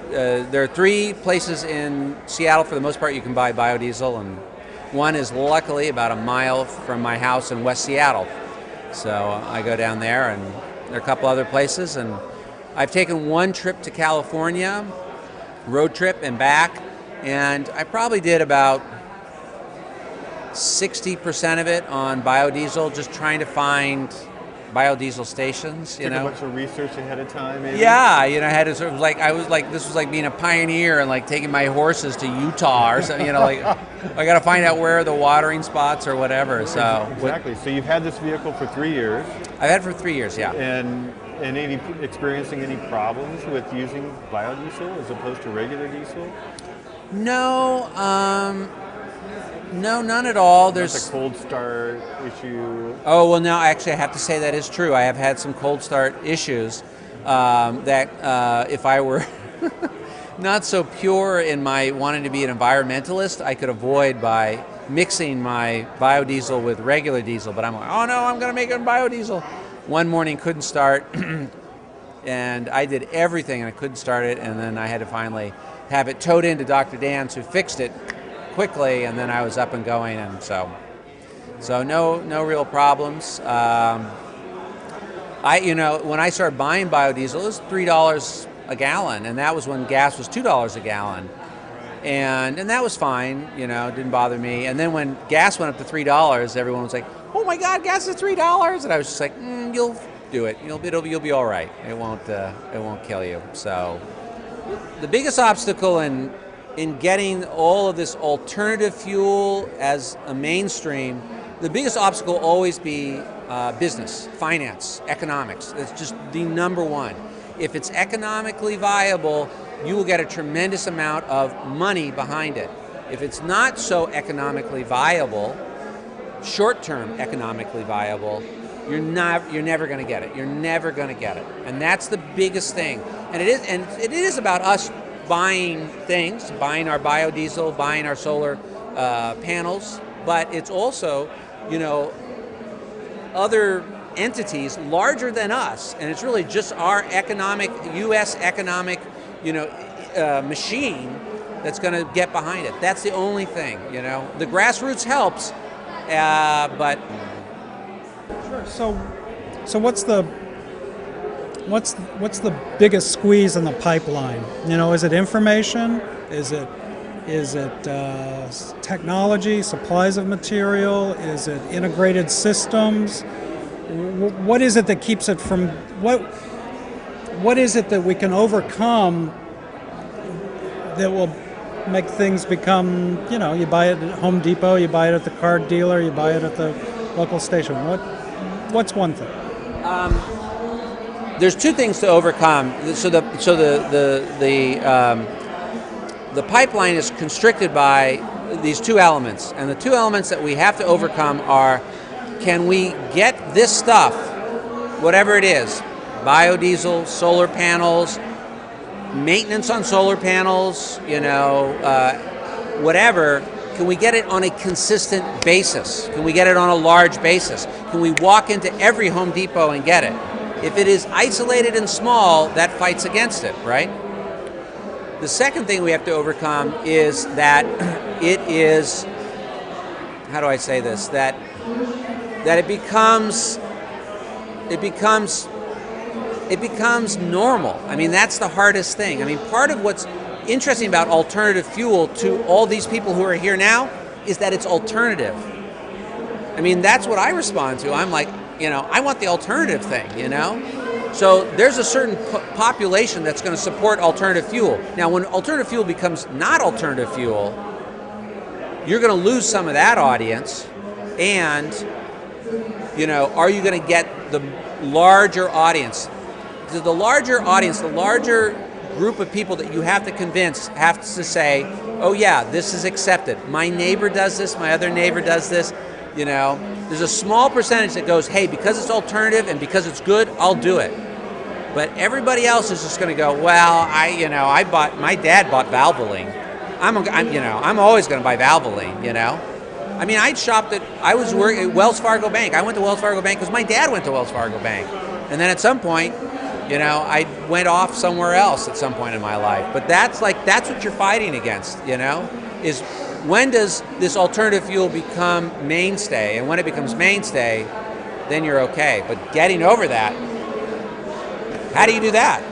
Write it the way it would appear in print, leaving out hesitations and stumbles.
there are 3 places in Seattle for the most part you can buy biodiesel, and one is luckily about a mile from my house in West Seattle. So I go down there, and there are a couple other places, and I've taken one trip to California, road trip and back, and I probably did about 60% of it on biodiesel, just trying to find biodiesel stations. Took a bunch of research ahead of time, maybe? Yeah, I had to sort of this was like being a pioneer and like taking my horses to Utah or something. I got to find out where are the watering spots or whatever. So exactly. So you've had this vehicle for 3 years. I've had it for 3 years, yeah. And experiencing any problems with using biodiesel as opposed to regular diesel? No, no, none at all. There's a cold start issue. Oh, well, now actually I have to say that is true. I have had some cold start issues that if I were not so pure in my wanting to be an environmentalist, I could avoid by mixing my biodiesel with regular diesel. But I'm like, oh no, I'm going to make it biodiesel. One morning couldn't start, and I did everything and I couldn't start it, and then I had to finally have it towed into Dr. Dan's, who fixed it quickly, and then I was up and going, and so no real problems. When I started buying biodiesel, it was $3 a gallon, and that was when gas was $2 a gallon, and that was fine. It didn't bother me. And then when gas went up to $3, everyone was like, "Oh my God, gas is $3!" And I was just like, "You'll do it. You'll be all right. It won't kill you." So the biggest obstacle in getting all of this alternative fuel as a mainstream, the biggest obstacle will always be business, finance, economics. It's just the number one. If it's economically viable, you will get a tremendous amount of money behind it. If it's not so economically viable, short-term economically viable, you're never going to get it. You're never going to get it. And that's the biggest thing. And it is about us buying things, buying our biodiesel, buying our solar panels, but it's also, other entities larger than us, and it's really just our U.S. economic, machine that's going to get behind it. That's the only thing, The grassroots helps, but. Sure. So what's the biggest squeeze in the pipeline? Is it information? Is it technology, supplies of material? Is it integrated systems? What is it that keeps it from what is it that we can overcome that will make things become, you buy it at Home Depot, you buy it at the car dealer, you buy it at the local station. What's one thing? There's 2 things to overcome. So the pipeline is constricted by these 2 elements, and the 2 elements that we have to overcome are: can we get this stuff, whatever it is, biodiesel, solar panels, maintenance on solar panels, whatever, can we get it on a consistent basis? Can we get it on a large basis? Can we walk into every Home Depot and get it? If it is isolated and small, that fights against it, right? The second thing we have to overcome is that it is, how do I say this, that it becomes normal. I mean, that's the hardest thing. I mean, part of what's interesting about alternative fuel to all these people who are here now is that it's alternative. I mean, that's what I respond to. I'm like, I want the alternative thing, So there's a certain population that's going to support alternative fuel. Now, when alternative fuel becomes not alternative fuel, you're going to lose some of that audience, and, are you going to get the larger audience? The larger audience, the larger group of people that you have to convince have to say, oh yeah, this is accepted. My neighbor does this, my other neighbor does this. There's a small percentage that goes, hey, because it's alternative and because it's good, I'll do it. But everybody else is just going to go, well, my dad bought Valvoline. I'm always going to buy Valvoline. I mean, I was working at Wells Fargo Bank. I went to Wells Fargo Bank because my dad went to Wells Fargo Bank. And then at some point, You know, I went off somewhere else at some point in my life. But that's what you're fighting against, you know, is when does this alternative fuel become mainstay? And when it becomes mainstay, then you're okay. But getting over that, how do you do that?